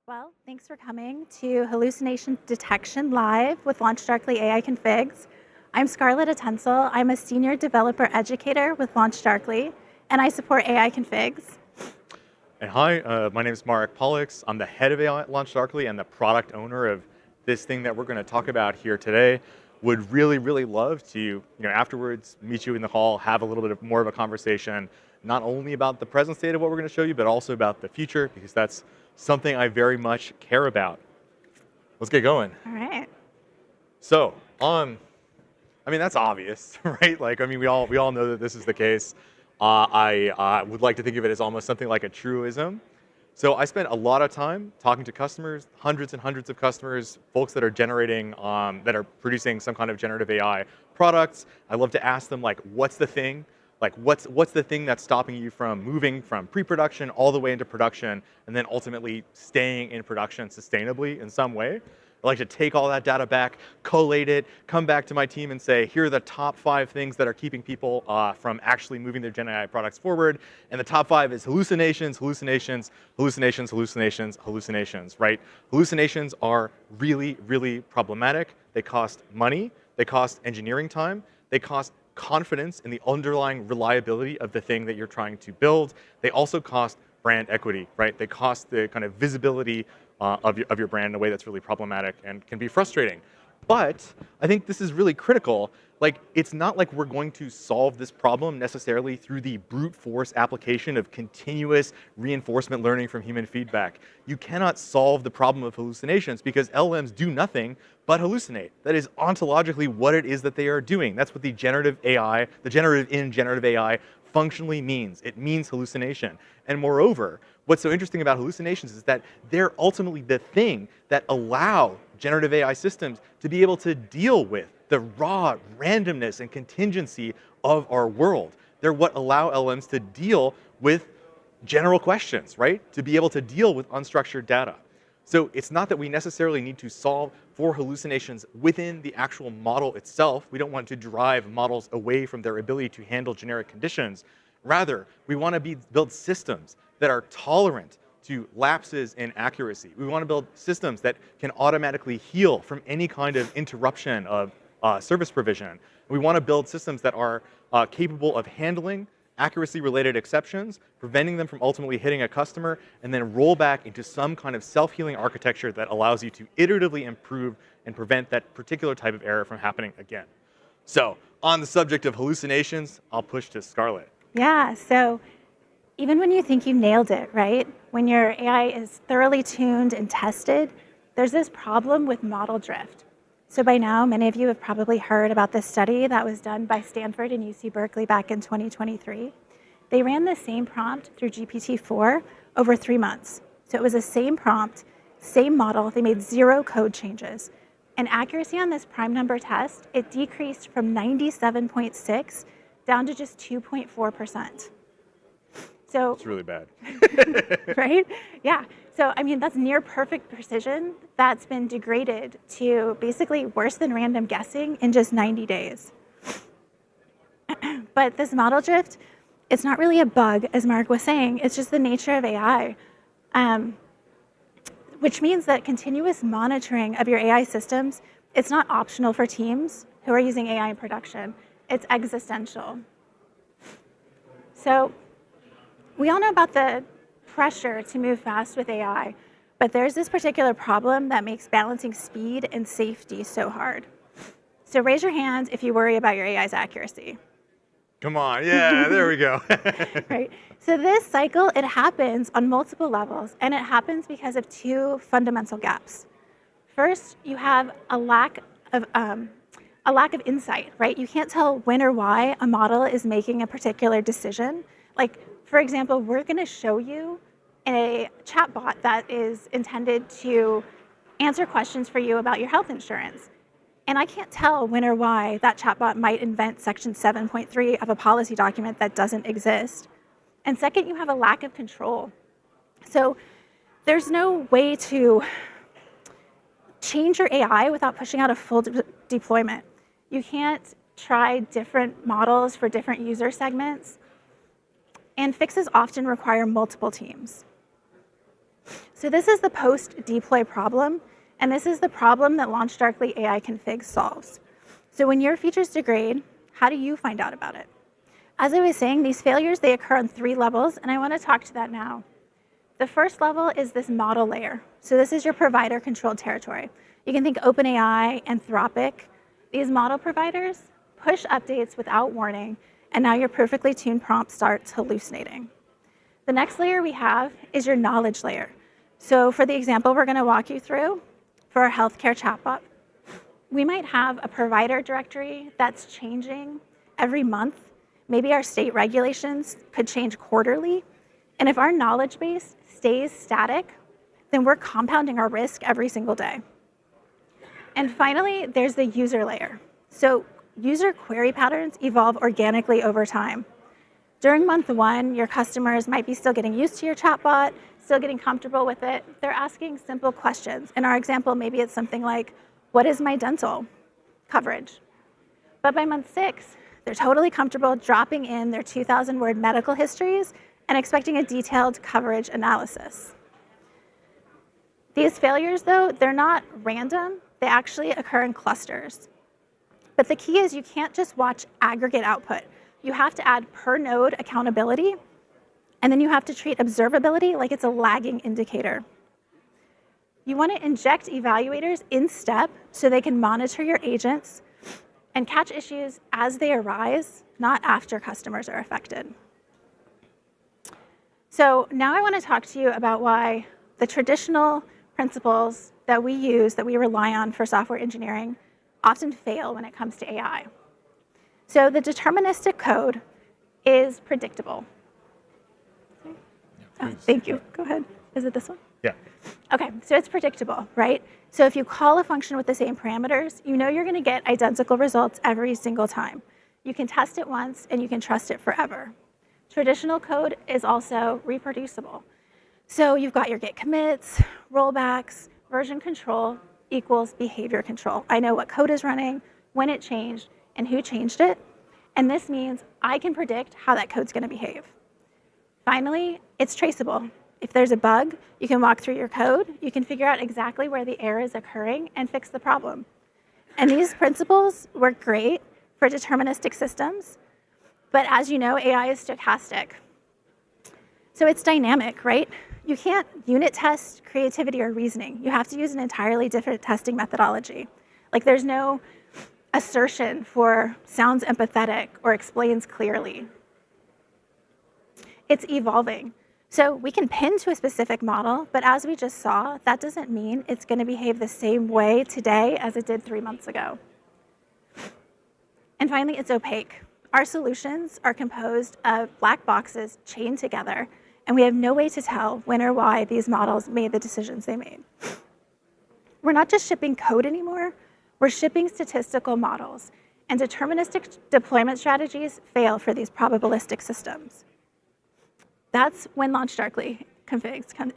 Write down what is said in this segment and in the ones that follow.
Well, thanks for coming to Hallucination Detection Live with LaunchDarkly AI Configs. I'm Scarlett Atensel. I'm a senior developer educator with LaunchDarkly, and I support AI Configs. And hi, my name is Marek Pollux. I'm the head of AI at LaunchDarkly and the product owner of this thing that we're going to talk about here today. Would really, really love to, afterwards meet you in the hall, have a little bit more of a conversation, not only about the present state of what we're going to show you, but also about the future, because that's something I very much care about. Let's get going. All right. So, that's obvious, right? We all know that this is the case. I would like to think of it as almost something like a truism. So I spent a lot of time talking to customers, hundreds and hundreds of customers, folks that are that are producing some kind of generative AI products. I love to ask them, what's the thing? What's the thing that's stopping you from moving from pre-production all the way into production, and then ultimately staying in production sustainably in some way? I like to take all that data back, collate it, come back to my team and say, here are the top 5 things that are keeping people from actually moving their Gen AI products forward. And the top 5 is hallucinations, hallucinations, hallucinations, hallucinations, hallucinations, right? Hallucinations are really, really problematic. They cost money. They cost engineering time. They cost confidence in the underlying reliability of the thing that you're trying to build. They also cost brand equity, right? They cost the kind of visibility of your brand in a way that's really problematic and can be frustrating. But I think this is really critical. It's not like we're going to solve this problem necessarily through the brute force application of continuous reinforcement learning from human feedback. You cannot solve the problem of hallucinations because LLMs do nothing but hallucinate. That is ontologically what it is that they are doing. That's what the generative in generative AI functionally means. It means hallucination. And moreover, what's so interesting about hallucinations is that they're ultimately the thing that allow generative AI systems to be able to deal with the raw randomness and contingency of our world. They're what allow LMs to deal with general questions, right? To be able to deal with unstructured data. So it's not that we necessarily need to solve for hallucinations within the actual model itself. We don't want to drive models away from their ability to handle generic conditions. Rather, we want to build systems that are tolerant to lapses in accuracy. We want to build systems that can automatically heal from any kind of interruption of service provision. We want to build systems that are capable of handling accuracy-related exceptions, preventing them from ultimately hitting a customer, and then roll back into some kind of self-healing architecture that allows you to iteratively improve and prevent that particular type of error from happening again. So, on the subject of hallucinations, I'll push to Scarlett. Yeah, so even when you think you nailed it, right? When your AI is thoroughly tuned and tested, there's this problem with model drift. So by now, many of you have probably heard about this study that was done by Stanford and UC Berkeley back in 2023. They ran the same prompt through GPT-4 over 3 months. So it was the same prompt, same model. They made 0 code changes. And accuracy on this prime number test, it decreased from 97.6 down to just 2.4%. So it's really bad. Right? Yeah. So, that's near perfect precision that's been degraded to basically worse than random guessing in just 90 days. But this model drift, it's not really a bug, as Mark was saying. It's just the nature of AI, which means that continuous monitoring of your AI systems, it's not optional for teams who are using AI in production. It's existential. So, we all know about the pressure to move fast with AI, but there's this particular problem that makes balancing speed and safety so hard. So raise your hand if you worry about your AI's accuracy. Come on, yeah, there we go. Right. So this cycle, it happens on multiple levels, and it happens because of 2 fundamental gaps. First, you have a lack of insight, right? You can't tell when or why a model is making a particular decision. For example, we're going to show you a chatbot that is intended to answer questions for you about your health insurance. And I can't tell when or why that chatbot might invent section 7.3 of a policy document that doesn't exist. And second, you have a lack of control. So there's no way to change your AI without pushing out a full deployment. You can't try different models for different user segments. And fixes often require multiple teams. So this is the post-deploy problem, and this is the problem that LaunchDarkly AI config solves. So when your features degrade, how do you find out about it? As I was saying, these failures, they occur on 3 levels, and I want to talk to that now. The first level is this model layer. So this is your provider-controlled territory. You can think OpenAI, Anthropic. These model providers push updates without warning, and now your perfectly tuned prompt starts hallucinating. The next layer we have is your knowledge layer. So for the example we're going to walk you through, for our healthcare chatbot, we might have a provider directory that's changing every month. Maybe our state regulations could change quarterly. And if our knowledge base stays static, then we're compounding our risk every single day. And finally, there's the user layer. So user query patterns evolve organically over time. During month 1, your customers might be still getting used to your chatbot, still getting comfortable with it. They're asking simple questions. In our example, maybe it's something like, what is my dental coverage? But by month 6, they're totally comfortable dropping in their 2,000-word medical histories and expecting a detailed coverage analysis. These failures, though, they're not random. They actually occur in clusters. But the key is you can't just watch aggregate output. You have to add per node accountability, and then you have to treat observability like it's a lagging indicator. You want to inject evaluators in step so they can monitor your agents and catch issues as they arise, not after customers are affected. So now I want to talk to you about why the traditional principles that we use, that we rely on for software engineering, often fail when it comes to AI. So the deterministic code is predictable. Oh, thank you. Go ahead. Is it this one? Yeah. Okay, so it's predictable, right? So if you call a function with the same parameters, you know you're going to get identical results every single time. You can test it once, and you can trust it forever. Traditional code is also reproducible. So you've got your git commits, rollbacks, version control equals behavior control. I know what code is running, when it changed, and who changed it. And this means I can predict how that code's going to behave. Finally, it's traceable. If there's a bug, you can walk through your code, you can figure out exactly where the error is occurring and fix the problem. And these principles work great for deterministic systems, but as you know, AI is stochastic. So it's dynamic, right? You can't unit test creativity or reasoning. You have to use an entirely different testing methodology. Like there's no assertion for sounds empathetic or explains clearly. It's evolving. So we can pin to a specific model, but as we just saw, that doesn't mean it's going to behave the same way today as it did 3 months ago. And finally, it's opaque. Our solutions are composed of black boxes chained together, and we have no way to tell when or why these models made the decisions they made. We're not just shipping code anymore, we're shipping statistical models, and deterministic deployment strategies fail for these probabilistic systems. That's when LaunchDarkly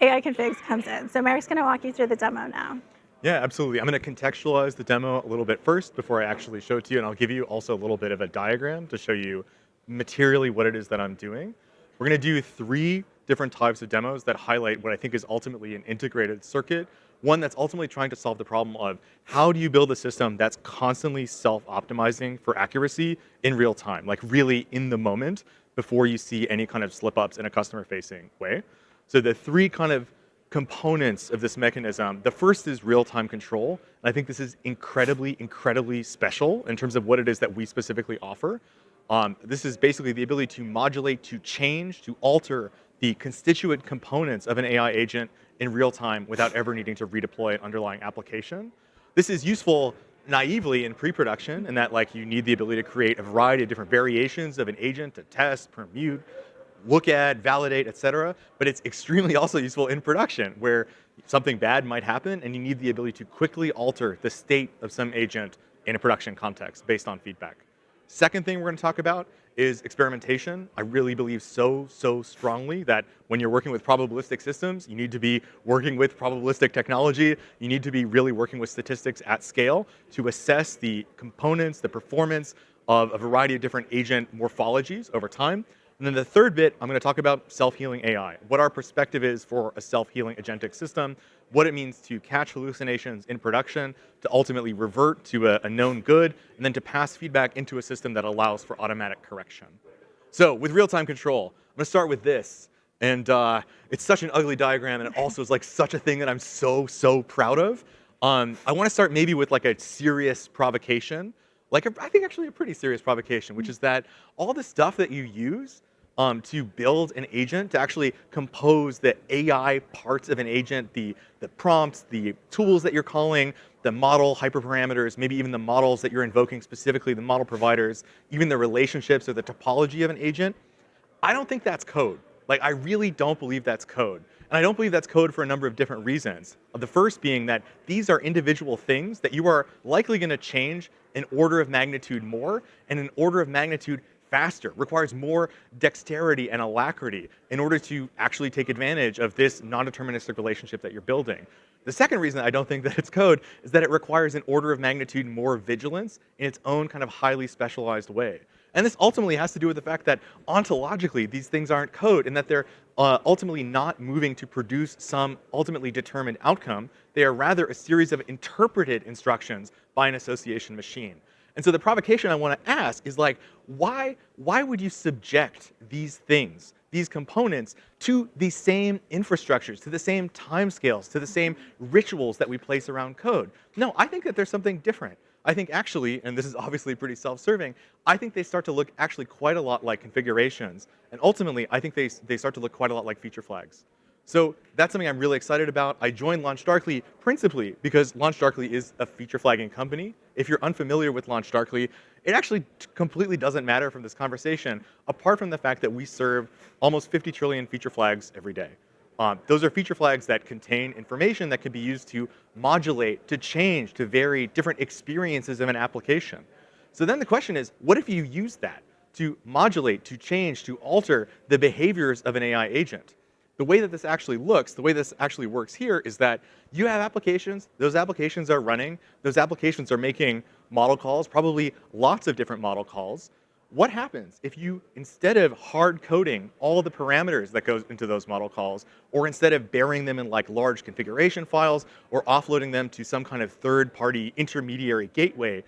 AI configs comes in. So Merrick's going to walk you through the demo now. Yeah, absolutely. I'm going to contextualize the demo a little bit first before I actually show it to you, and I'll give you also a little bit of a diagram to show you materially what it is that I'm doing. We're going to do 3 different types of demos that highlight what I think is ultimately an integrated circuit, one that's ultimately trying to solve the problem of how do you build a system that's constantly self-optimizing for accuracy in real time, like really in the moment before you see any kind of slip-ups in a customer-facing way. So the 3 kind of components of this mechanism, the first is real-time control. And I think this is incredibly, incredibly special in terms of what it is that we specifically offer. This is basically the ability to modulate, to change, to alter the constituent components of an AI agent in real time without ever needing to redeploy an underlying application. This is useful naively in pre-production, in that like you need the ability to create a variety of different variations of an agent to test, permute, look at, validate, etc. But it's extremely also useful in production, where something bad might happen and you need the ability to quickly alter the state of some agent in a production context based on feedback. Second thing we're going to talk about is experimentation. I really believe so strongly that when you're working with probabilistic systems, you need to be working with probabilistic technology. You need to be really working with statistics at scale to assess the components, the performance of a variety of different agent morphologies over time. And then the third bit, I'm going to talk about self-healing AI, what our perspective is for a self-healing agentic system, what it means to catch hallucinations in production, to ultimately revert to a known good, and then to pass feedback into a system that allows for automatic correction. So with real-time control, I'm going to start with this. And it's such an ugly diagram, and it also is like such a thing that I'm so proud of. I want to start maybe with like a serious provocation, I think actually a pretty serious provocation, which is that all the stuff that you use to build an agent, to actually compose the AI parts of an agent, the prompts, the tools that you're calling, the model hyperparameters, maybe even the models that you're invoking specifically, the model providers, even the relationships or the topology of an agent, I don't think that's code. Like, I really don't believe that's code. And I don't believe that's code for a number of different reasons. The first being that these are individual things that you are likely going to change an order of magnitude more and an order of magnitude faster, requires more dexterity and alacrity in order to actually take advantage of this non-deterministic relationship that you're building. The second reason I don't think that it's code is that it requires an order of magnitude more vigilance in its own kind of highly specialized way. And this ultimately has to do with the fact that ontologically, these things aren't code and that they're ultimately not moving to produce some ultimately determined outcome. They are rather a series of interpreted instructions by an association machine. And so the provocation I want to ask is like, why would you subject these things, these components, to the same infrastructures, to the same timescales, to the same rituals that we place around code? No, I think that there's something different. I think actually, and this is obviously pretty self-serving, I think they start to look actually quite a lot like configurations. And ultimately, I think they start to look quite a lot like feature flags. So that's something I'm really excited about. I joined LaunchDarkly principally because LaunchDarkly is a feature flagging company. If you're unfamiliar with LaunchDarkly, it actually completely doesn't matter from this conversation, apart from the fact that we serve almost 50 trillion feature flags every day. Those are feature flags that contain information that can be used to modulate, to change, to vary different experiences of an application. So then the question is, what if you use that to modulate, to change, to alter the behaviors of an AI agent? The way that this actually looks, the way this actually works here is that you have applications, those applications are running, those applications are making model calls, probably lots of different model calls. What happens if you, instead of hard coding all the parameters that goes into those model calls, or instead of burying them in like large configuration files, or offloading them to some kind of third-party intermediary gateway,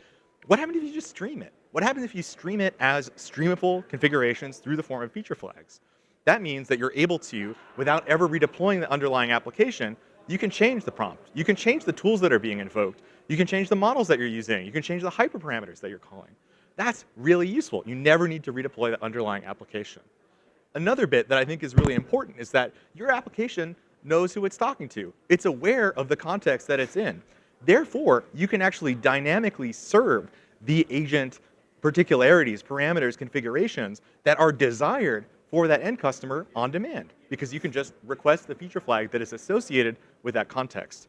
what happens if you just stream it? What happens if you stream it as streamable configurations through the form of feature flags? That means that you're able to, without ever redeploying the underlying application, you can change the prompt. You can change the tools that are being invoked. You can change the models that you're using. You can change the hyperparameters that you're calling. That's really useful. You never need to redeploy the underlying application. Another bit that I think is really important is that your application knows who it's talking to. It's aware of the context that it's in. Therefore, you can actually dynamically serve the agent particularities, parameters, configurations that are desired for that end customer on demand, because you can just request the feature flag that is associated with that context.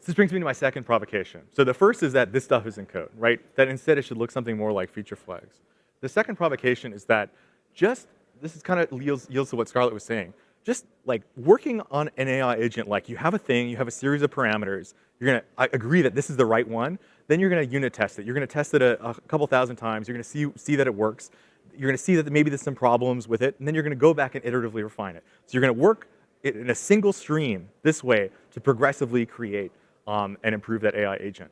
This brings me to my second provocation. So the first is that this stuff isn't code, right? That instead it should look something more like feature flags. The second provocation is that this is kind of yields to what Scarlett was saying. Just like working on an AI agent, like you have a thing, you have a series of parameters, I agree that this is the right one, then you're gonna unit test it. You're gonna test it a couple thousand times, you're gonna see that it works, you're gonna see that maybe there's some problems with it, and then you're gonna go back and iteratively refine it. So you're gonna work in a single stream this way to progressively create and improve that AI agent.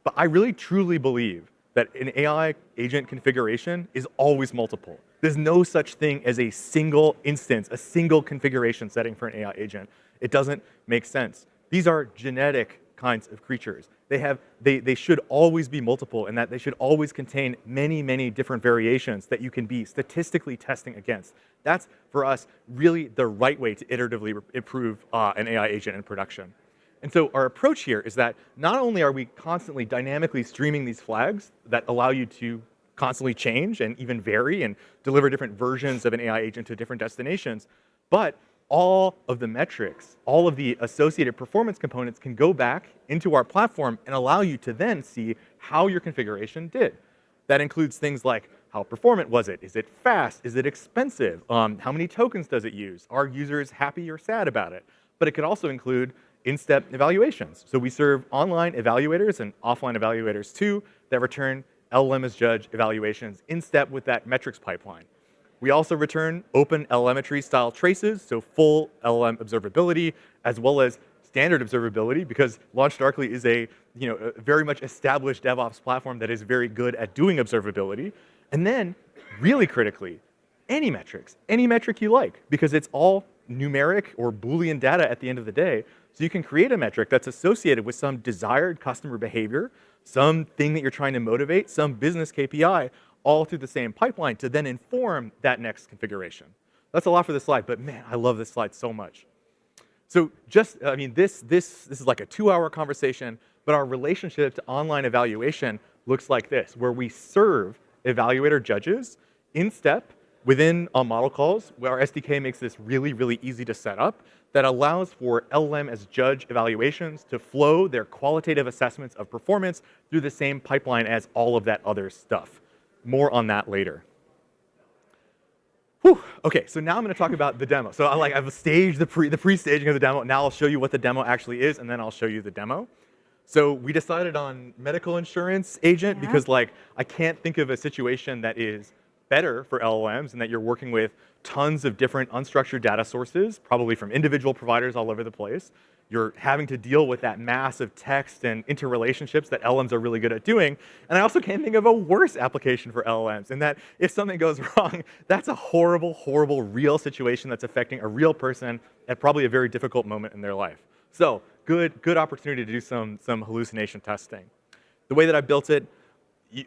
But I really truly believe that an AI agent configuration is always multiple. There's no such thing as a single instance, a single configuration setting for an AI agent. It doesn't make sense. These are genetic kinds of creatures. They should always be multiple, and that they should always contain many different variations that you can be statistically testing against. That's, for us, really the right way to iteratively improve an AI agent in production. And so our approach here is that not only are we constantly dynamically streaming these flags that allow you to constantly change and even vary and deliver different versions of an AI agent to different destinations, but all of the metrics, all of the associated performance components can go back into our platform and allow you to then see how your configuration did. That includes things like how performant was it? Is it fast? Is it expensive? How many tokens does it use? Are users happy or sad about it? But it could also include in-step evaluations. So we serve online evaluators and offline evaluators too that return LLM as judge evaluations in step with that metrics pipeline. We also return open LLMetry style traces, so full LLM observability, as well as standard observability, because LaunchDarkly is a very much established DevOps platform that is very good at doing observability. And then, really critically, any metrics, any metric you like, because it's all numeric or Boolean data at the end of the day. So you can create a metric that's associated with some desired customer behavior, something that you're trying to motivate, some business KPI, all through the same pipeline to then inform that next configuration. That's a lot for this slide, but man, I love this slide so much. So this is like a 2-hour conversation, but our relationship to online evaluation looks like this, where we serve evaluator judges in step within model calls, where our SDK makes this really, really easy to set up, that allows for LLM as judge evaluations to flow their qualitative assessments of performance through the same pipeline as all of that other stuff. More on that later. Whew. Okay, so now I'm going to talk about the demo. So I've staged the pre-staging of the demo. Now I'll show you what the demo actually is, and then I'll show you the demo. So we decided on medical insurance agent because I can't think of a situation that is better for LLMs and that you're working with tons of different unstructured data sources, probably from individual providers all over the place. You're having to deal with that mass of text and interrelationships that LLMs are really good at doing. And I also can't think of a worse application for LLMs, in that if something goes wrong, that's a horrible, horrible real situation that's affecting a real person at probably a very difficult moment in their life. So good opportunity to do some hallucination testing. The way that I built it,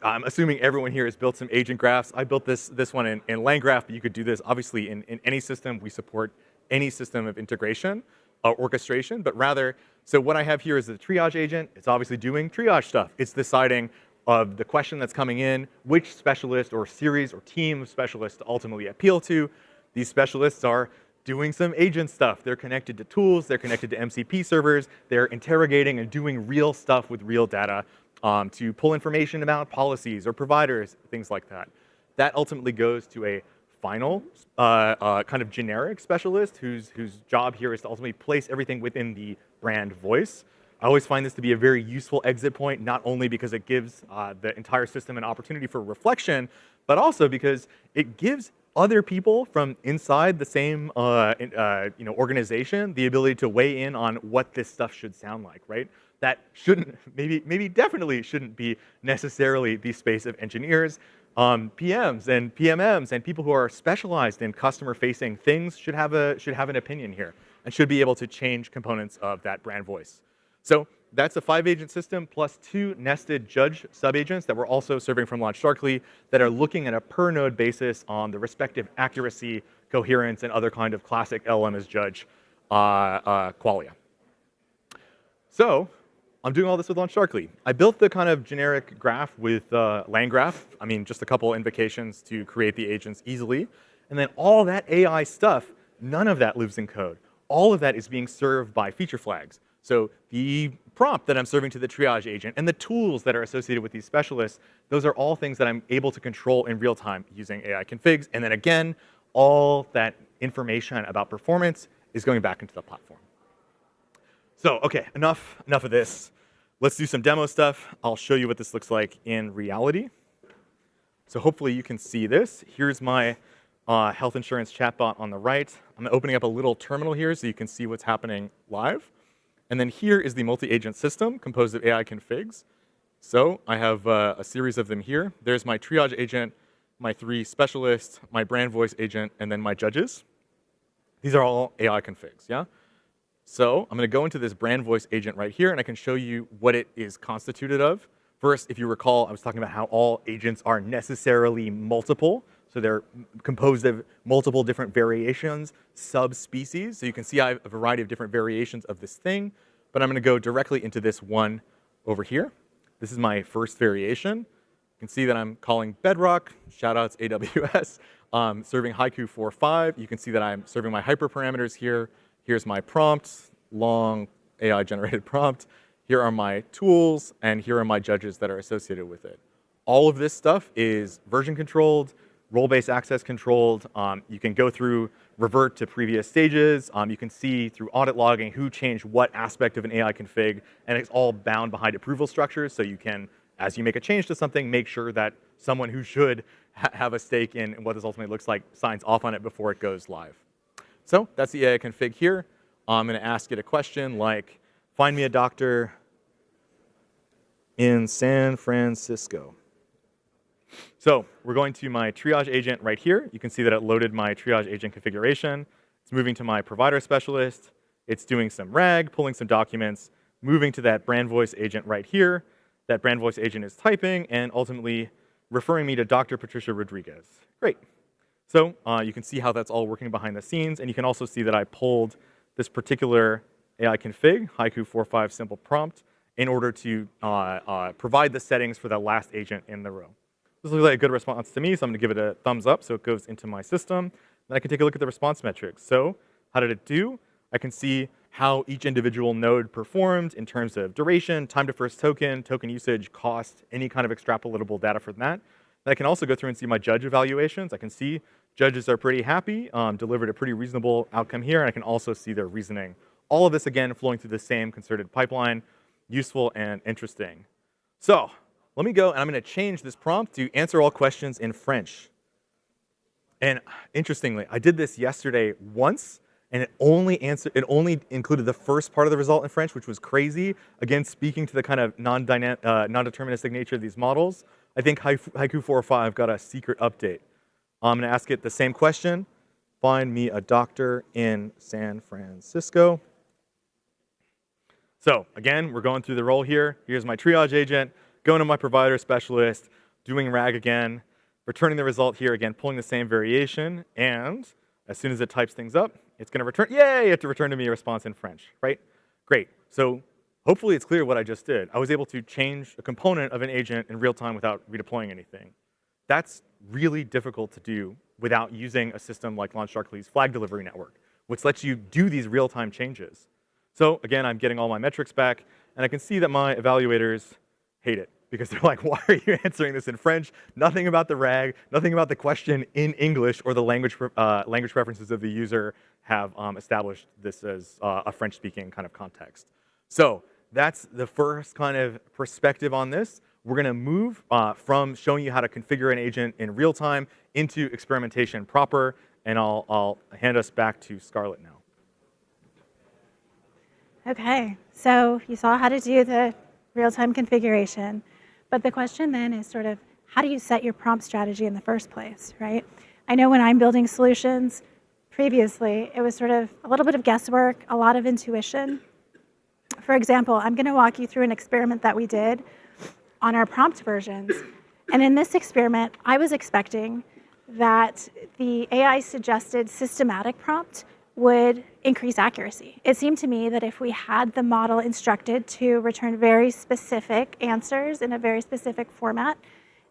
I'm assuming everyone here has built some agent graphs. I built this one in LangGraph, but you could do this obviously in any system. We support any system of integration, orchestration, but rather, so what I have here is the triage agent. It's obviously doing triage stuff. It's deciding of the question that's coming in, which specialist or series or team of specialists to ultimately appeal to. These specialists are doing some agent stuff. They're connected to tools, they're connected to MCP servers, they're interrogating and doing real stuff with real data to pull information about policies or providers, things like that. That ultimately goes to a final kind of generic specialist whose job here is to ultimately place everything within the brand voice. I always find this to be a very useful exit point, not only because it gives the entire system an opportunity for reflection, but also because it gives other people from inside the same organization the ability to weigh in on what this stuff should sound like, right? That shouldn't, maybe definitely shouldn't be necessarily the space of engineers. PMs and PMMs and people who are specialized in customer-facing things should have an opinion here and should be able to change components of that brand voice. So that's a 5-agent system plus 2 nested judge subagents that we're also serving from LaunchDarkly that are looking at a per node basis on the respective accuracy, coherence, and other kind of classic LLM as judge qualia. So I'm doing all this with LaunchDarkly. I built the kind of generic graph with LangGraph. I mean, just a couple invocations to create the agents easily. And then all that AI stuff, none of that lives in code. All of that is being served by feature flags. So the prompt that I'm serving to the triage agent and the tools that are associated with these specialists, those are all things that I'm able to control in real time using AI configs. And then again, all that information about performance is going back into the platform. So, okay, enough of this. Let's do some demo stuff. I'll show you what this looks like in reality. So hopefully you can see this. Here's my health insurance chatbot on the right. I'm opening up a little terminal here so you can see what's happening live. And then here is the multi-agent system composed of AI configs. So I have a series of them here. There's my triage agent, my 3 specialists, my brand voice agent, and then my judges. These are all AI configs, yeah? So I'm going to go into this brand voice agent right here, and I can show you what it is constituted of. First, if you recall, I was talking about how all agents are necessarily multiple. So they're composed of multiple different variations, subspecies. So you can see I have a variety of different variations of this thing. But I'm going to go directly into this one over here. This is my first variation. You can see that I'm calling Bedrock. Shoutouts AWS. Serving Haiku 4.5. You can see that I'm serving my hyperparameters here. Here's my prompt, long AI-generated prompt. Here are my tools, and here are my judges that are associated with it. All of this stuff is version controlled, role-based access controlled. You can go through, revert to previous stages. You can see through audit logging who changed what aspect of an AI config, and it's all bound behind approval structures, so you can as you make a change to something, make sure that someone who should have a stake in what this ultimately looks like signs off on it before it goes live. So that's the AI config here. I'm going to ask it a question like, find me a doctor in San Francisco. So we're going to my triage agent right here. You can see that it loaded my triage agent configuration. It's moving to my provider specialist. It's doing some RAG, pulling some documents, moving to that brand voice agent right here. That brand voice agent is typing and ultimately referring me to Dr. Patricia Rodriguez. Great. So you can see how that's all working behind the scenes, and you can also see that I pulled this particular AI config, haiku45 simple prompt, in order to provide the settings for that last agent in the row. This looks like a good response to me, so I'm going to give it a thumbs up so it goes into my system. Then I can take a look at the response metrics. So how did it do? I can see how each individual node performed in terms of duration, time to first token, token usage, cost, any kind of extrapolatable data from that. And I can also go through and see my judge evaluations. I can see judges are pretty happy, delivered a pretty reasonable outcome here, and I can also see their reasoning. All of this, again, flowing through the same concerted pipeline, useful and interesting. So let me go, and I'm going to change this prompt to answer all questions in French. And interestingly, I did this yesterday once, and it only included the first part of the result in French, which was crazy. Again, speaking to the kind of non-deterministic nature of these models, I think Haiku45 got a secret update. I'm going to ask it the same question. Find me a doctor in San Francisco. So again, we're going through the role here. Here's my triage agent, going to my provider specialist, doing RAG again, returning the result here again, pulling the same variation, and as soon as it types things up, it's going to return, yay, it to return to me a response in French, right? Great. So hopefully it's clear what I just did. I was able to change a component of an agent in real time without redeploying anything. That's really difficult to do without using a system like LaunchDarkly's flag delivery network, which lets you do these real-time changes. So again, I'm getting all my metrics back, and I can see that my evaluators hate it because they're like, why are you answering this in French? Nothing about the RAG, nothing about the question in English or the language preferences of the user have established this as a French-speaking kind of context. So that's the first kind of perspective on this. We're going to move from showing you how to configure an agent in real time into experimentation proper, and I'll hand us back to Scarlett now. Okay, so you saw how to do the real-time configuration, but the question then is sort of, how do you set your prompt strategy in the first place, right? I know when I'm building solutions, previously, it was sort of a little bit of guesswork, a lot of intuition. For example, I'm going to walk you through an experiment that we did on our prompt versions. And in this experiment, I was expecting that the AI suggested systematic prompt would increase accuracy. It seemed to me that if we had the model instructed to return very specific answers in a very specific format,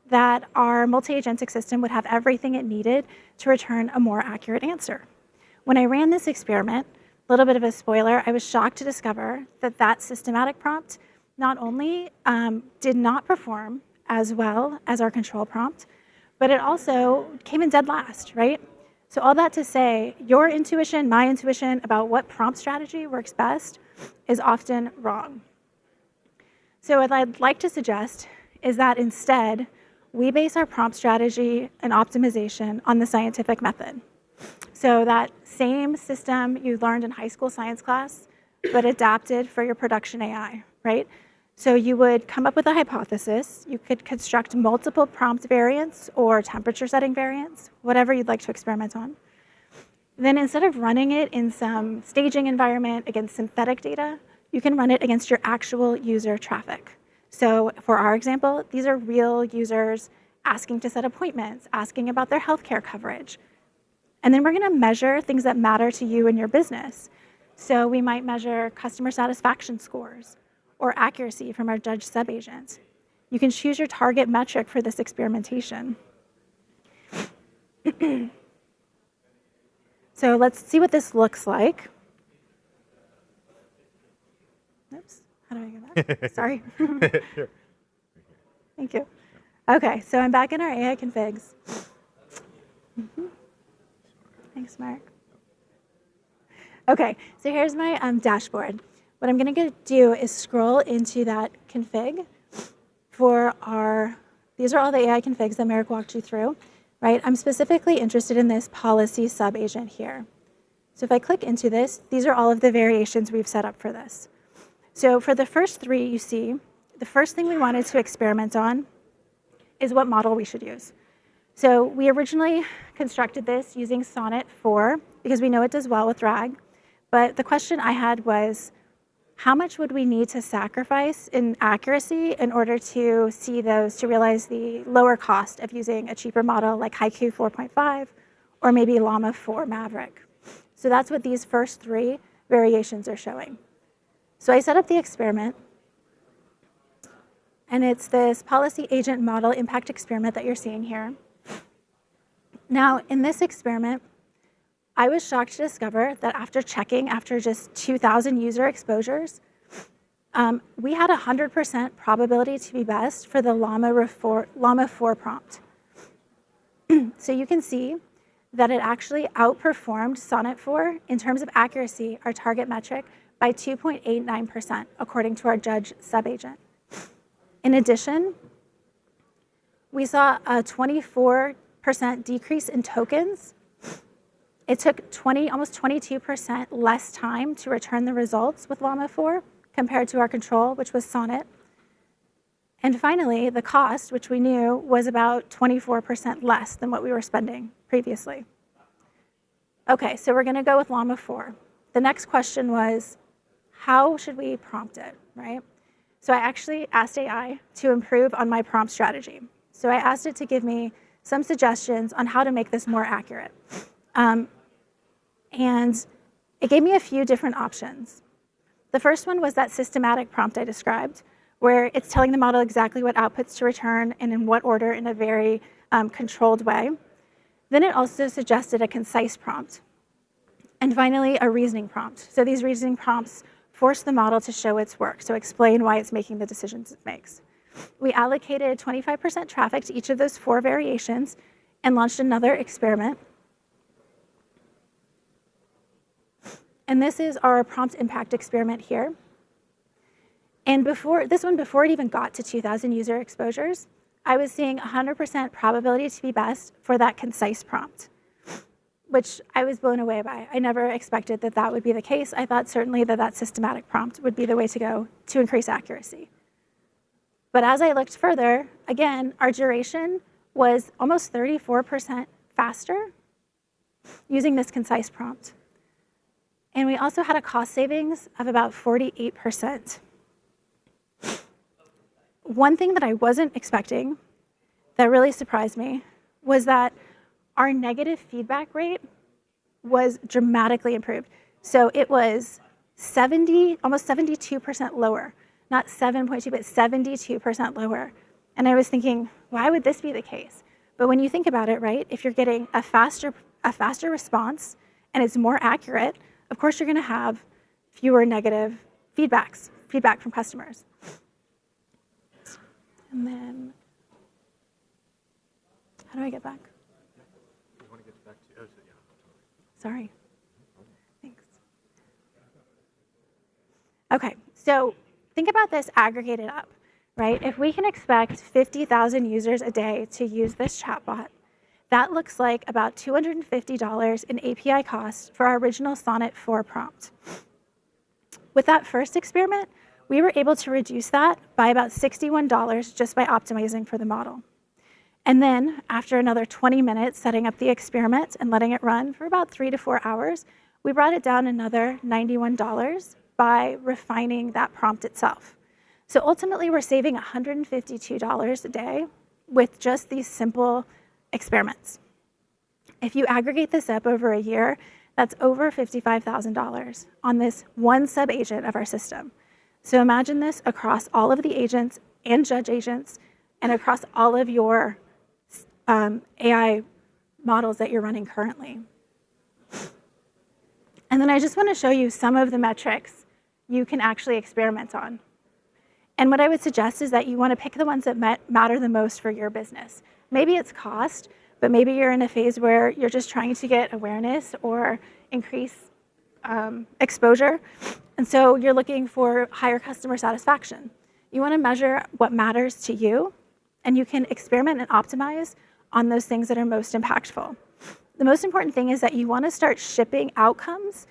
that our multi-agentic system would have everything it needed to return a more accurate answer. When I ran this experiment, a little bit of a spoiler, I was shocked to discover that that systematic prompt not only did not perform as well as our control prompt, but it also came in dead last, right? So all that to say, your intuition, my intuition about what prompt strategy works best is often wrong. So what I'd like to suggest is that instead, we base our prompt strategy and optimization on the scientific method. So that same system you learned in high school science class, but adapted for your production AI, right? So you would come up with a hypothesis. You could construct multiple prompt variants or temperature setting variants, whatever you'd like to experiment on. Then instead of running it in some staging environment against synthetic data, you can run it against your actual user traffic. So for our example, these are real users asking to set appointments, asking about their healthcare coverage. And then we're going to measure things that matter to you and your business. So we might measure customer satisfaction scores or accuracy from our judge subagents. You can choose your target metric for this experimentation. So let's see what this looks like. Oops, how do I get that? Sorry. Thank you. Okay, so I'm back in our AI configs. Thanks, Mark. Okay, so here's my dashboard. What I'm going to do is scroll into that config these are all the AI configs that Merrick walked you through, right? I'm specifically interested in this policy sub-agent here. So if I click into this, these are all of the variations we've set up for this. So for the first three, you see, the first thing we wanted to experiment on is what model we should use. So we originally constructed this using Sonnet 4 because we know it does well with RAG. But the question I had was, how much would we need to sacrifice in accuracy in order to see those, to realize the lower cost of using a cheaper model like Haiku 4.5 or maybe Llama 4 Maverick? So that's what these first three variations are showing. So I set up the experiment, and it's this policy agent model impact experiment that you're seeing here. Now, in this experiment, I was shocked to discover that after just 2,000 user exposures, we had 100% probability to be best for the Llama 4 prompt. So you can see that it actually outperformed Sonnet 4 in terms of accuracy, our target metric, by 2.89%, according to our judge subagent. In addition, we saw a 24% decrease in tokens. It took almost 22% less time to return the results with Llama 4 compared to our control, which was Sonnet. And finally, the cost, which we knew was about 24% less than what we were spending previously. Okay, so we're gonna go with Llama 4. The next question was, how should we prompt it, right? So I actually asked AI to improve on my prompt strategy. So I asked it to give me some suggestions on how to make this more accurate. And it gave me a few different options. The first one was that systematic prompt I described, where it's telling the model exactly what outputs to return and in what order in a very controlled way. Then it also suggested a concise prompt. And finally, a reasoning prompt. So these reasoning prompts force the model to show its work, so explain why it's making the decisions it makes. We allocated 25% traffic to each of those 4 variations and launched another experiment. And this is our prompt impact experiment here. And before it even got to 2,000 user exposures, I was seeing 100% probability to be best for that concise prompt, which I was blown away by. I never expected that that would be the case. I thought certainly that systematic prompt would be the way to go to increase accuracy. But as I looked further, again, our duration was almost 34% faster using this concise prompt. And we also had a cost savings of about 48%. One thing that I wasn't expecting that really surprised me was that our negative feedback rate was dramatically improved. So it was almost 72% lower, not 7.2, but 72% lower. And I was thinking, why would this be the case? But when you think about it, right, if you're getting a faster response and it's more accurate, of course you're gonna have fewer negative feedback from customers. And then, how do I get back? You want to get back to, yeah. Sorry. Thanks. Okay, so think about this aggregated up, right? If we can expect 50,000 users a day to use this chatbot, that looks like about $250 in API costs for our original Sonnet 4 prompt. With that first experiment, we were able to reduce that by about $61 just by optimizing for the model. And then after another 20 minutes setting up the experiment and letting it run for about 3 to 4 hours, we brought it down another $91 by refining that prompt itself. So ultimately, we're saving $152 a day with just these simple experiments. If you aggregate this up over a year, that's over $55,000 on this one sub-agent of our system. So imagine this across all of the agents and judge agents and across all of your AI models that you're running currently. And then I just want to show you some of the metrics you can actually experiment on. And what I would suggest is that you want to pick the ones that matter the most for your business. Maybe it's cost, but maybe you're in a phase where you're just trying to get awareness or increase exposure. And so you're looking for higher customer satisfaction. You want to measure what matters to you, and you can experiment and optimize on those things that are most impactful. The most important thing is that you want to start shipping outcomes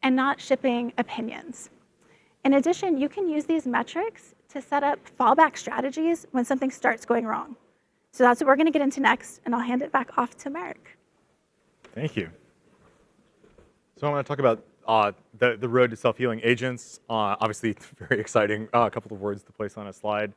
and not shipping opinions. In addition, you can use these metrics to set up fallback strategies when something starts going wrong. So that's what we're going to get into next, and I'll hand it back off to Merrick. Thank you. So I want to talk about the road to self-healing agents. Obviously, very exciting. A couple of words to place on a slide.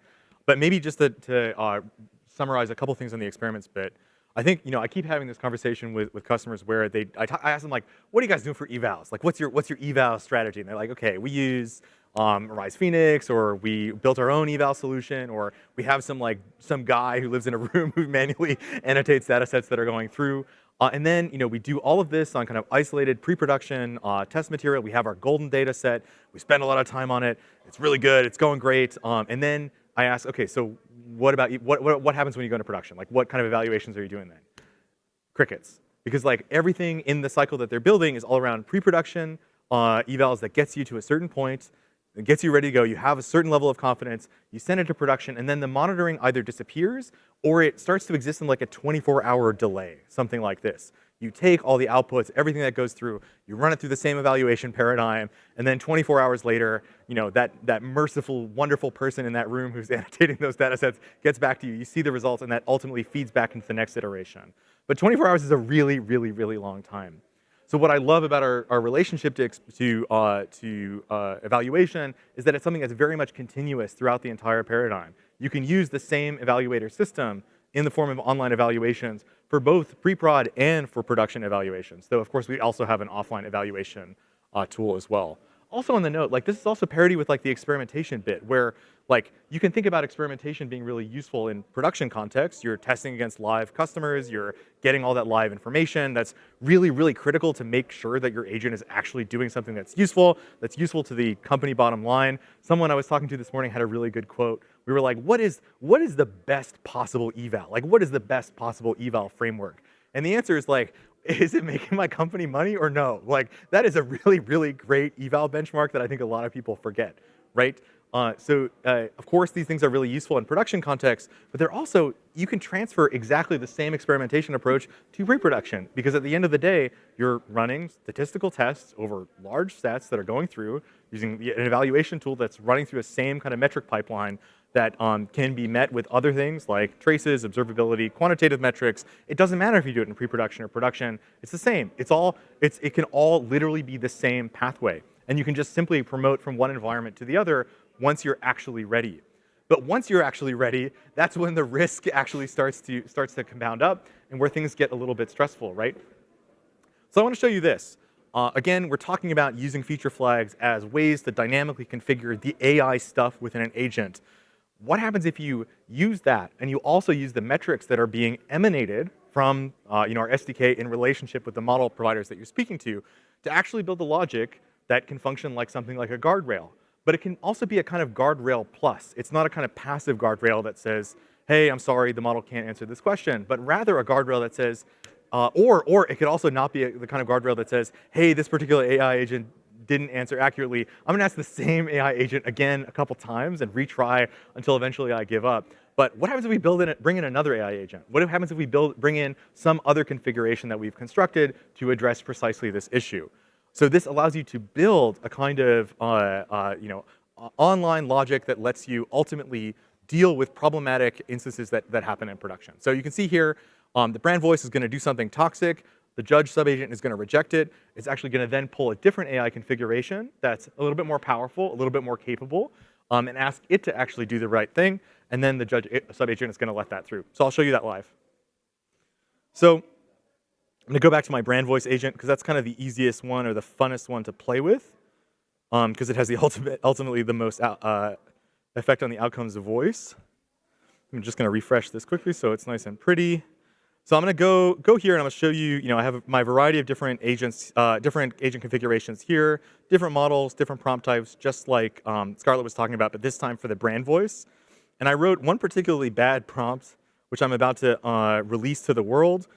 But maybe just to summarize a couple things on the experiments bit. I think, I keep having this conversation with customers where I ask them, like, what are you guys doing for evals? Like, what's your eval strategy? And they're like, okay, we use Rise Phoenix, or we built our own eval solution, or we have some guy who lives in a room who manually annotates data sets that are going through. And then, we do all of this on kind of isolated pre-production test material. We have our golden data set. We spend a lot of time on it. It's really good. It's going great. And then I ask, okay, so what about what happens when you go into production? Like, what kind of evaluations are you doing then? Crickets. Because everything in the cycle that they're building is all around pre-production evals that gets you to a certain point. It gets you ready to go. You have a certain level of confidence. You send it to production, and then the monitoring either disappears or it starts to exist in like a 24-hour delay, something like this. You take all the outputs, everything that goes through, you run it through the same evaluation paradigm, and then 24 hours later, that merciful, wonderful person in that room who's annotating those data sets gets back to you. You see the results, and that ultimately feeds back into the next iteration. But 24 hours is a really, really, really long time. So what I love about our relationship to evaluation is that it's something that's very much continuous throughout the entire paradigm. You can use the same evaluator system in the form of online evaluations for both pre-prod and for production evaluations. Though, of course, we also have an offline evaluation tool as well. Also on the note, this is also parity with the experimentation bit, where you can think about experimentation being really useful in production context. You're testing against live customers, you're getting all that live information. That's really, really critical to make sure that your agent is actually doing something that's useful to the company bottom line. Someone I was talking to this morning had a really good quote. We were like, what is the best possible eval? What is the best possible eval framework? And the answer is is it making my company money or no? That is a really, really great eval benchmark that I think a lot of people forget, right? Of course, these things are really useful in production context, but they're also, you can transfer exactly the same experimentation approach to pre-production, because at the end of the day, you're running statistical tests over large sets that are going through using an evaluation tool that's running through the same kind of metric pipeline that can be met with other things like traces, observability, quantitative metrics. It doesn't matter if you do it in pre-production or production. It's the same. It can all literally be the same pathway. And you can just simply promote from one environment to the other once you're actually ready. But once you're actually ready, that's when the risk actually starts to compound up and where things get a little bit stressful, right? So I want to show you this. Again, we're talking about using feature flags as ways to dynamically configure the AI stuff within an agent. What happens if you use that and you also use the metrics that are being emanated from our SDK in relationship with the model providers that you're speaking to actually build the logic that can function like something like a guardrail? But it can also be a kind of guardrail plus. It's not a kind of passive guardrail that says, hey, I'm sorry, the model can't answer this question, but rather a guardrail that says, or it could also not be the kind of guardrail that says, hey, this particular AI agent didn't answer accurately. I'm gonna ask the same AI agent again a couple times and retry until eventually I give up. But what happens if we bring in another AI agent? What happens if we bring in some other configuration that we've constructed to address precisely this issue? So this allows you to build a kind of online logic that lets you ultimately deal with problematic instances that happen in production. So you can see here, the brand voice is going to do something toxic. The judge subagent is going to reject it. It's actually going to then pull a different AI configuration that's a little bit more powerful, a little bit more capable, and ask it to actually do the right thing. And then the judge subagent is going to let that through. So I'll show you that live. So I'm going to go back to my brand voice agent, because that's kind of the easiest one or the funnest one to play with, because it has the ultimately the most effect on the outcomes of voice. I'm just going to refresh this quickly so it's nice and pretty. So I'm going to go here and I'm going to show you, I have my variety of different agents, different agent configurations here, different models, different prompt types, just like Scarlett was talking about, but this time for the brand voice. And I wrote one particularly bad prompt, which I'm about to release to the world.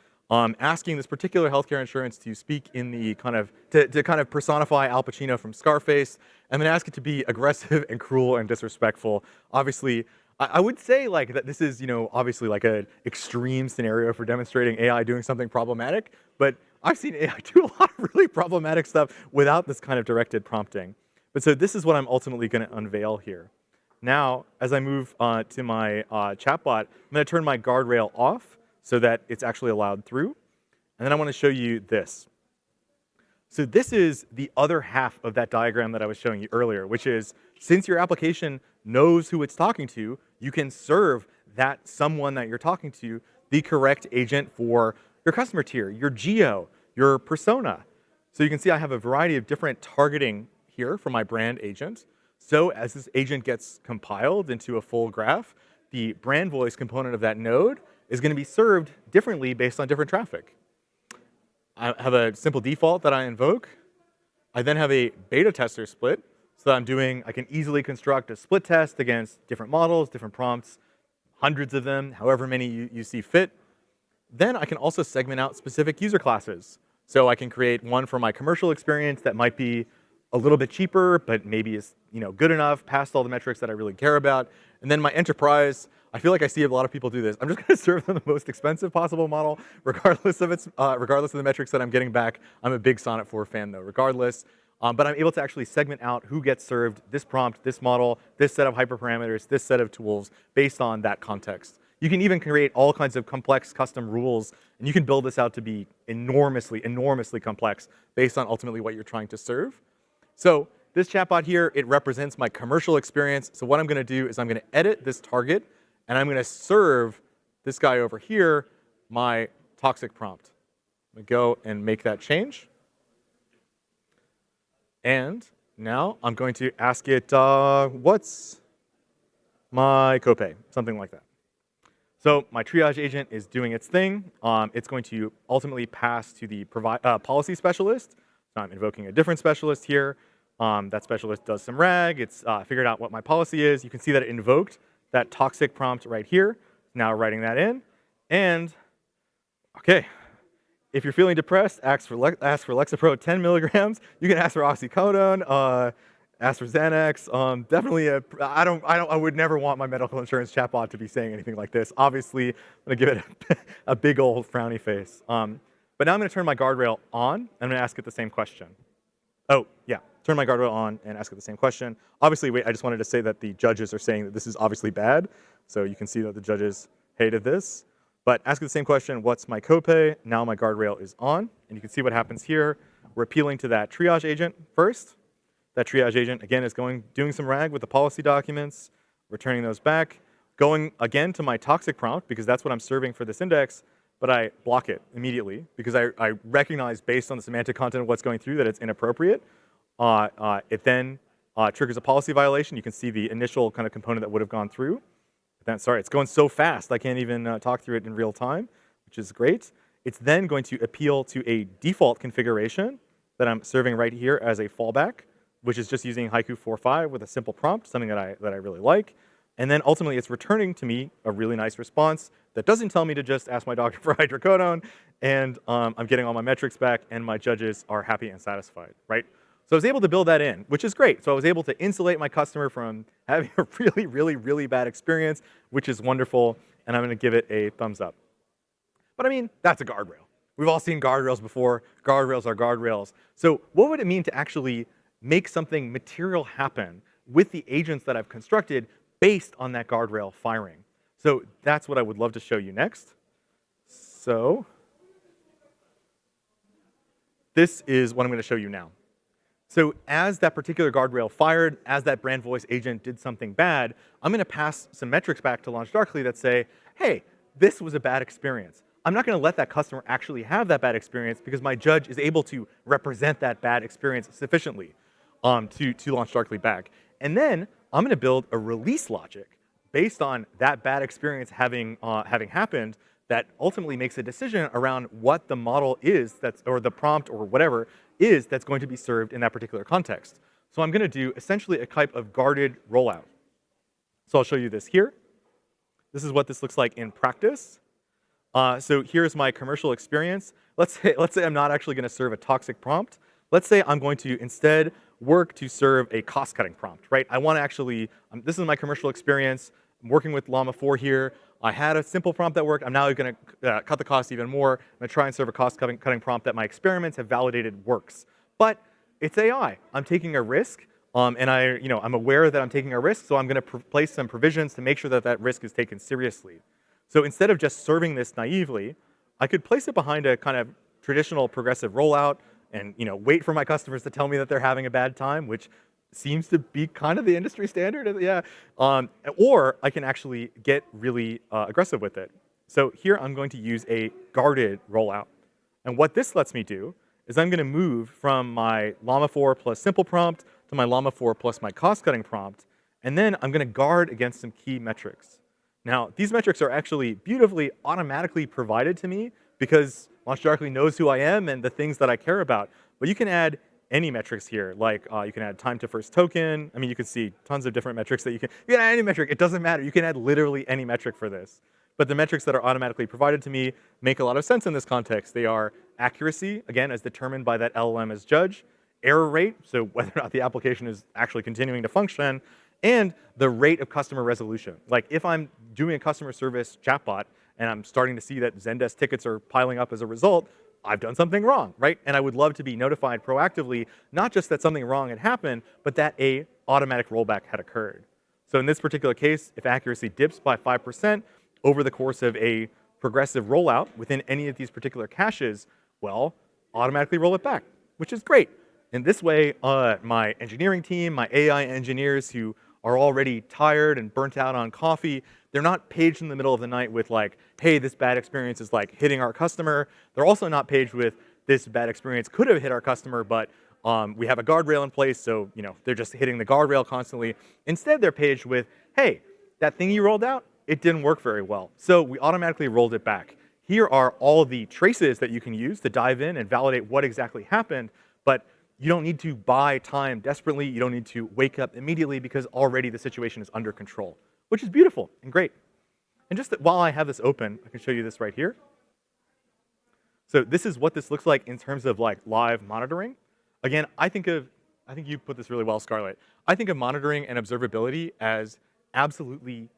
asking this particular healthcare insurance to speak in the to kind of personify Al Pacino from Scarface, and then ask it to be aggressive and cruel and disrespectful. Obviously, I would say like that this is, obviously like an extreme scenario for demonstrating AI doing something problematic, but I've seen AI do a lot of really problematic stuff without this kind of directed prompting. But so this is what I'm ultimately going to unveil here. Now, as I move to my chatbot, I'm going to turn my guardrail off so that it's actually allowed through. And then I want to show you this. So this is the other half of that diagram that I was showing you earlier, which is since your application knows who it's talking to, you can serve that someone that you're talking to the correct agent for your customer tier, your geo, your persona. So you can see I have a variety of different targeting here for my brand agent. So as this agent gets compiled into a full graph, the brand voice component of that node is going to be served differently based on different traffic. I have a simple default that I invoke. I then have a beta tester split, so that I can easily construct a split test against different models, different prompts, hundreds of them, however many you see fit. Then I can also segment out specific user classes. So I can create one for my commercial experience that might be a little bit cheaper, but maybe is good enough, past all the metrics that I really care about. And then my enterprise, I feel like I see a lot of people do this. I'm just going to serve them the most expensive possible model, regardless of the metrics that I'm getting back. I'm a big Sonnet 4 fan, though, regardless. But I'm able to actually segment out who gets served this prompt, this model, this set of hyperparameters, this set of tools based on that context. You can even create all kinds of complex custom rules, and you can build this out to be enormously, enormously complex based on ultimately what you're trying to serve. So this chatbot here, it represents my commercial experience. So what I'm going to do is I'm going to edit this target, and I'm going to serve this guy over here my toxic prompt. I'm going to go and make that change. And now I'm going to ask it, what's my copay? Something like that. So my triage agent is doing its thing. It's going to ultimately pass to the policy specialist. So I'm invoking a different specialist here. That specialist does some RAG. It's figured out what my policy is. You can see that it invoked that toxic prompt right here. Now writing that in. And, okay, if you're feeling depressed, ask for Lexapro 10 milligrams. You can ask for oxycodone, ask for Xanax. Definitely, I would never want my medical insurance chatbot to be saying anything like this. Obviously, I'm going to give it a big old frowny face. But now I'm going to turn my guardrail on. I'm going to ask it the same question. Oh, yeah, turn my guardrail on and ask it the same question. Obviously, wait, I just wanted to say that the judges are saying that this is obviously bad. So you can see that the judges hated this. But ask it the same question, what's my copay? Now my guardrail is on. And you can see what happens here. We're appealing to that triage agent first. That triage agent, again, is doing some RAG with the policy documents, returning those back, going again to my toxic prompt, because that's what I'm serving for this index, but I block it immediately, because I recognize based on the semantic content of what's going through that it's inappropriate. It then triggers a policy violation. You can see the initial kind of component that would have gone through. Sorry, it's going so fast I can't even talk through it in real time, which is great. It's then going to appeal to a default configuration that I'm serving right here as a fallback, which is just using Haiku 4.5 with a simple prompt, something that I really like. And then ultimately it's returning to me a really nice response that doesn't tell me to just ask my doctor for hydrocodone, and I'm getting all my metrics back, and my judges are happy and satisfied, right? So I was able to build that in, which is great. So I was able to insulate my customer from having a really, really, really bad experience, which is wonderful, and I'm going to give it a thumbs up. But I mean, that's a guardrail. We've all seen guardrails before. Guardrails are guardrails. So what would it mean to actually make something material happen with the agents that I've constructed based on that guardrail firing? So that's what I would love to show you next. So this is what I'm going to show you now. So as that particular guardrail fired, as that brand voice agent did something bad, I'm going to pass some metrics back to LaunchDarkly that say, hey, this was a bad experience. I'm not going to let that customer actually have that bad experience because my judge is able to represent that bad experience sufficiently to LaunchDarkly back. And then I'm going to build a release logic based on that bad experience having happened that ultimately makes a decision around what the model is or the prompt or whatever is that's going to be served in that particular context. So I'm going to do essentially a type of guarded rollout. So I'll show you this here. This is what this looks like in practice. So here's my commercial experience. Let's say I'm not actually going to serve a toxic prompt. Let's say I'm going to instead work to serve a cost-cutting prompt, right? I want to actually, this is my commercial experience. I'm working with Llama 4 here. I had a simple prompt that worked. I'm now going to cut the cost even more. I'm going to try and serve a cost-cutting prompt that my experiments have validated works. But it's AI. I'm taking a risk, and I'm aware that I'm taking a risk, so I'm going to place some provisions to make sure that that risk is taken seriously. So instead of just serving this naively, I could place it behind a kind of traditional progressive rollout and wait for my customers to tell me that they're having a bad time, which seems to be kind of the industry standard. Yeah. Or I can actually get really aggressive with it. So here I'm going to use a guarded rollout. And what this lets me do is I'm going to move from my Llama 4 plus simple prompt to my Llama 4 plus my cost-cutting prompt. And then I'm going to guard against some key metrics. Now, these metrics are actually beautifully automatically provided to me because LaunchDarkly knows who I am and the things that I care about. But you can add any metrics here, like you can add time to first token. I mean, you can see tons of different metrics that you can add any metric. It doesn't matter. You can add literally any metric for this. But the metrics that are automatically provided to me make a lot of sense in this context. They are accuracy, again, as determined by that LLM as judge, error rate, so whether or not the application is actually continuing to function, and the rate of customer resolution. Like if I'm doing a customer service chatbot and I'm starting to see that Zendesk tickets are piling up as a result, I've done something wrong, right? And I would love to be notified proactively, not just that something wrong had happened, but that a automatic rollback had occurred. So in this particular case, if accuracy dips by 5% over the course of a progressive rollout within any of these particular caches, well, automatically roll it back, which is great. In this way, my engineering team, my AI engineers who are already tired and burnt out on coffee, they're not paged in the middle of the night with like, hey, this bad experience is like hitting our customer. They're also not paged with this bad experience could have hit our customer, but we have a guardrail in place, so they're just hitting the guardrail constantly. Instead, they're paged with, hey, that thing you rolled out, it didn't work very well. So we automatically rolled it back. Here are all the traces that you can use to dive in and validate what exactly happened, but you don't need to buy time desperately. You don't need to wake up immediately because already the situation is under control, which is beautiful and great. And just while I have this open, I can show you this right here. So this is what this looks like in terms of like live monitoring. Again, I think you put this really well, Scarlett. I think of monitoring and observability as absolutely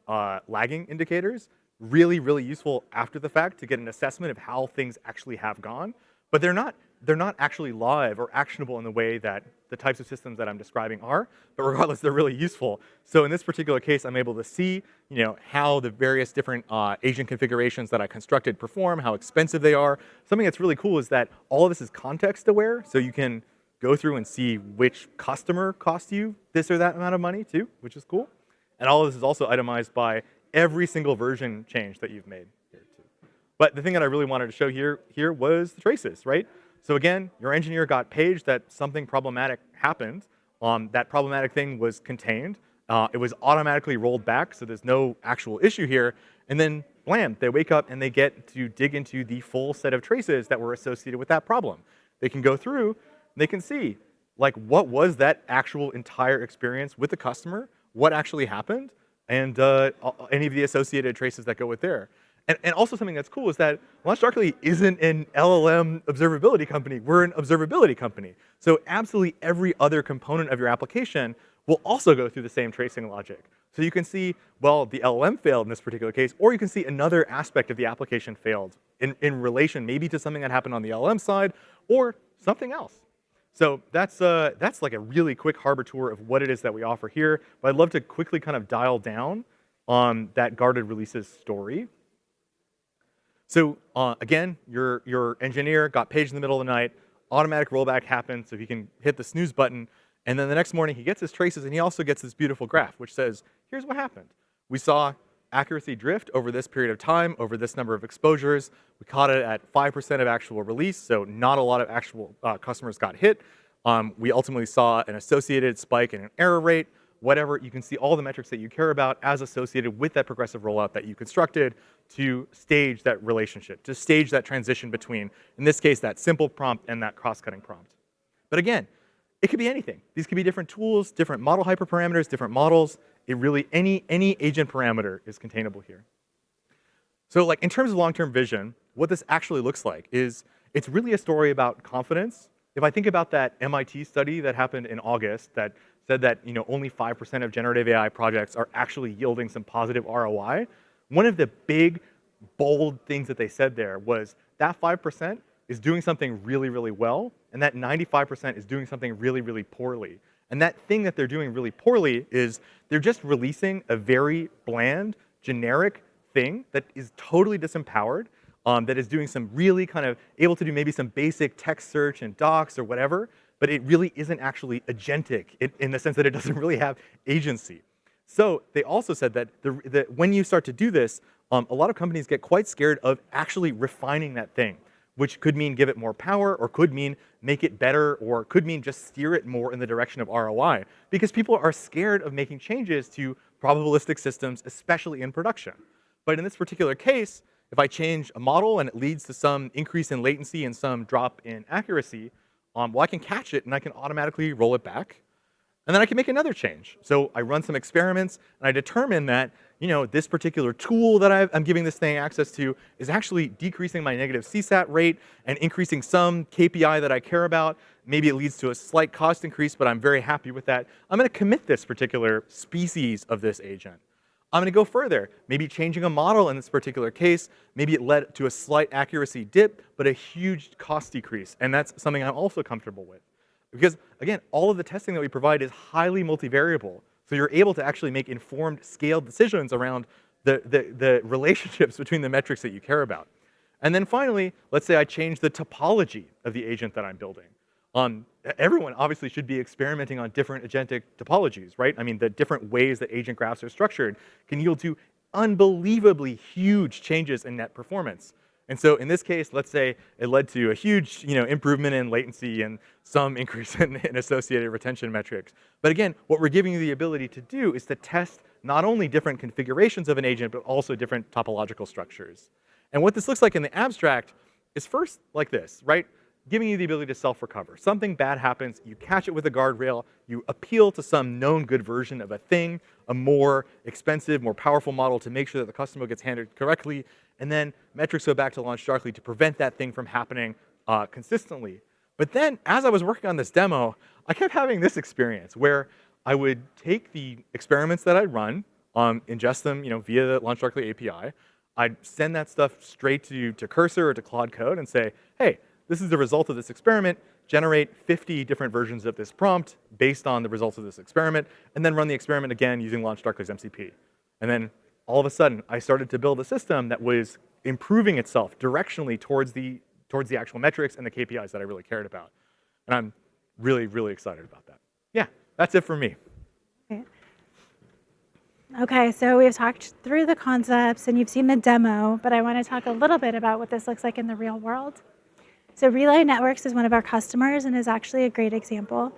lagging indicators, really, really useful after the fact to get an assessment of how things actually have gone, but they're not actually live or actionable in the way that the types of systems that I'm describing are, but regardless, they're really useful. So in this particular case, I'm able to see, how the various different agent configurations that I constructed perform, how expensive they are. Something that's really cool is that all of this is context aware, so you can go through and see which customer cost you this or that amount of money too, which is cool. And all of this is also itemized by every single version change that you've made here too. But the thing that I really wanted to show here was the traces, right? So again, your engineer got paged that something problematic happened. That problematic thing was contained. It was automatically rolled back, so there's no actual issue here. And then, blam, they wake up and they get to dig into the full set of traces that were associated with that problem. They can go through, and they can see, like, what was that actual entire experience with the customer, what actually happened, and any of the associated traces that go with there. And also something that's cool is that LaunchDarkly isn't an LLM observability company. We're an observability company. So absolutely every other component of your application will also go through the same tracing logic. So you can see, well, the LLM failed in this particular case, or you can see another aspect of the application failed in relation maybe to something that happened on the LLM side or something else. So that's like a really quick harbor tour of what it is that we offer here. But I'd love to quickly kind of dial down on that guarded releases story. So again, your engineer got paged in the middle of the night, automatic rollback happened, so he can hit the snooze button, and then the next morning he gets his traces, and he also gets this beautiful graph, which says, here's what happened. We saw accuracy drift over this period of time, over this number of exposures. We caught it at 5% of actual release, so not a lot of actual customers got hit. We ultimately saw an associated spike in an error rate. Whatever, you can see all the metrics that you care about as associated with that progressive rollout that you constructed to stage that relationship, to stage that transition between, in this case, that simple prompt and that cross-cutting prompt. But again, it could be anything. These could be different tools, different model hyperparameters, different models. It really, any agent parameter is containable here. So like in terms of long-term vision, what this actually looks like is it's really a story about confidence. If I think about that MIT study that happened in August that said that only 5% of generative AI projects are actually yielding some positive ROI, one of the big, bold things that they said there was that 5% is doing something really, really well, and that 95% is doing something really, really poorly. And that thing that they're doing really poorly is they're just releasing a very bland, generic thing that is totally disempowered, that is doing some really kind of able to do maybe some basic text search and docs or whatever, but it really isn't actually agentic in the sense that it doesn't really have agency. So they also said that when you start to do this, a lot of companies get quite scared of actually refining that thing, which could mean give it more power, or could mean make it better, or could mean just steer it more in the direction of ROI, because people are scared of making changes to probabilistic systems, especially in production. But in this particular case, if I change a model and it leads to some increase in latency and some drop in accuracy, well, I can catch it and I can automatically roll it back. And then I can make another change. So I run some experiments and I determine that this particular tool that I'm giving this thing access to is actually decreasing my negative CSAT rate and increasing some KPI that I care about. Maybe it leads to a slight cost increase, but I'm very happy with that. I'm going to commit this particular species of this agent. I'm going to go further, maybe changing a model in this particular case. Maybe it led to a slight accuracy dip, but a huge cost decrease. And that's something I'm also comfortable with. Because, again, all of the testing that we provide is highly multivariable. So you're able to actually make informed, scaled decisions around the relationships between the metrics that you care about. And then finally, let's say I change the topology of the agent that I'm building. Everyone obviously should be experimenting on different agentic topologies, right? I mean, the different ways that agent graphs are structured can yield to unbelievably huge changes in net performance. And so in this case, let's say it led to a huge improvement in latency and some increase in associated retention metrics. But again, what we're giving you the ability to do is to test not only different configurations of an agent, but also different topological structures. And what this looks like in the abstract is first like this, right? Giving you the ability to self-recover. Something bad happens, you catch it with a guardrail, you appeal to some known good version of a thing, a more expensive, more powerful model to make sure that the customer gets handled correctly, and then metrics go back to LaunchDarkly to prevent that thing from happening consistently. But then, as I was working on this demo, I kept having this experience where I would take the experiments that I'd run, ingest them via the LaunchDarkly API, I'd send that stuff straight to Cursor or to Claude Code and say, hey, this is the result of this experiment, generate 50 different versions of this prompt based on the results of this experiment, and then run the experiment again using LaunchDarkly's MCP. And then all of a sudden, I started to build a system that was improving itself directionally towards the actual metrics and the KPIs that I really cared about. And I'm really, really excited about that. Yeah, that's it for me. Okay, so we've talked through the concepts and you've seen the demo, but I want to talk a little bit about what this looks like in the real world. So Relay Networks is one of our customers and is actually a great example.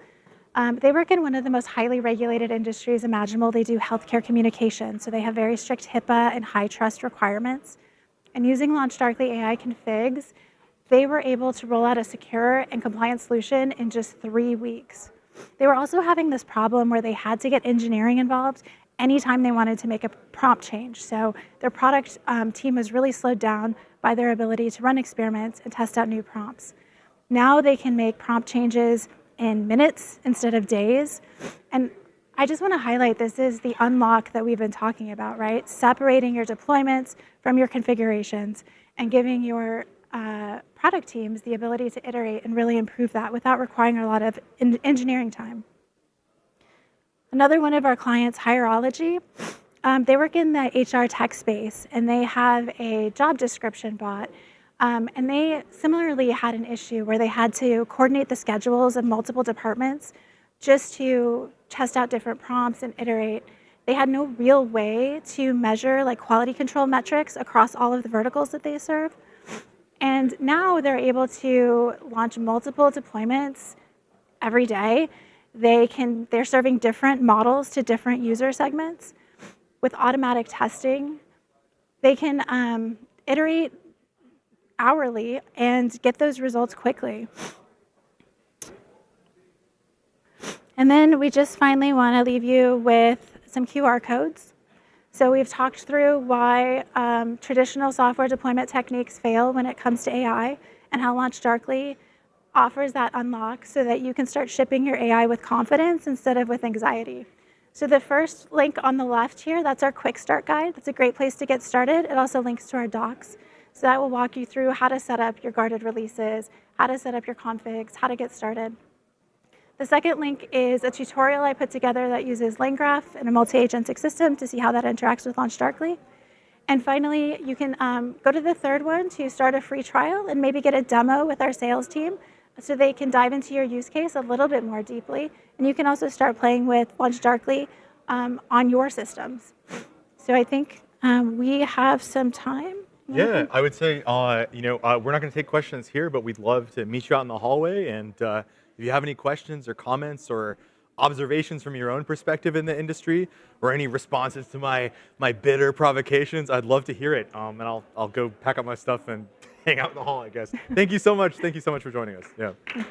They work in one of the most highly regulated industries imaginable. They do healthcare communication, so they have very strict HIPAA and high trust requirements. And using LaunchDarkly AI configs, they were able to roll out a secure and compliant solution in just 3 weeks. They were also having this problem where they had to get engineering involved anytime they wanted to make a prompt change. So their product team was really slowed down by their ability to run experiments and test out new prompts. Now they can make prompt changes in minutes instead of days. And I just want to highlight this is the unlock that we've been talking about, right? Separating your deployments from your configurations and giving your product teams the ability to iterate and really improve that without requiring a lot of engineering time. Another one of our clients, Hierology, they work in the HR tech space, and they have a job description bot. And they similarly had an issue where they had to coordinate the schedules of multiple departments just to test out different prompts and iterate. They had no real way to measure like quality control metrics across all of the verticals that they serve. And now they're able to launch multiple deployments every day. They're serving different models to different user segments. With automatic testing, they can iterate hourly and get those results quickly. And then we just finally want to leave you with some QR codes. So we've talked through why traditional software deployment techniques fail when it comes to AI, and how LaunchDarkly offers that unlock so that you can start shipping your AI with confidence instead of with anxiety. So the first link on the left here, that's our quick start guide. That's a great place to get started. It also links to our docs. So that will walk you through how to set up your guarded releases, how to set up your configs, how to get started. The second link is a tutorial I put together that uses LangGraph and a multi-agentic system to see how that interacts with LaunchDarkly. And finally, you can go to the third one to start a free trial and maybe get a demo with our sales team so they can dive into your use case a little bit more deeply. And you can also start playing with LaunchDarkly on your systems. So I think we have some time. Yeah, I would say, we're not going to take questions here, but we'd love to meet you out in the hallway. And if you have any questions or comments or observations from your own perspective in the industry, or any responses to my bitter provocations, I'd love to hear it. And I'll go pack up my stuff and hang out in the hall, I guess. Thank you so much. Thank you so much for joining us. Yeah.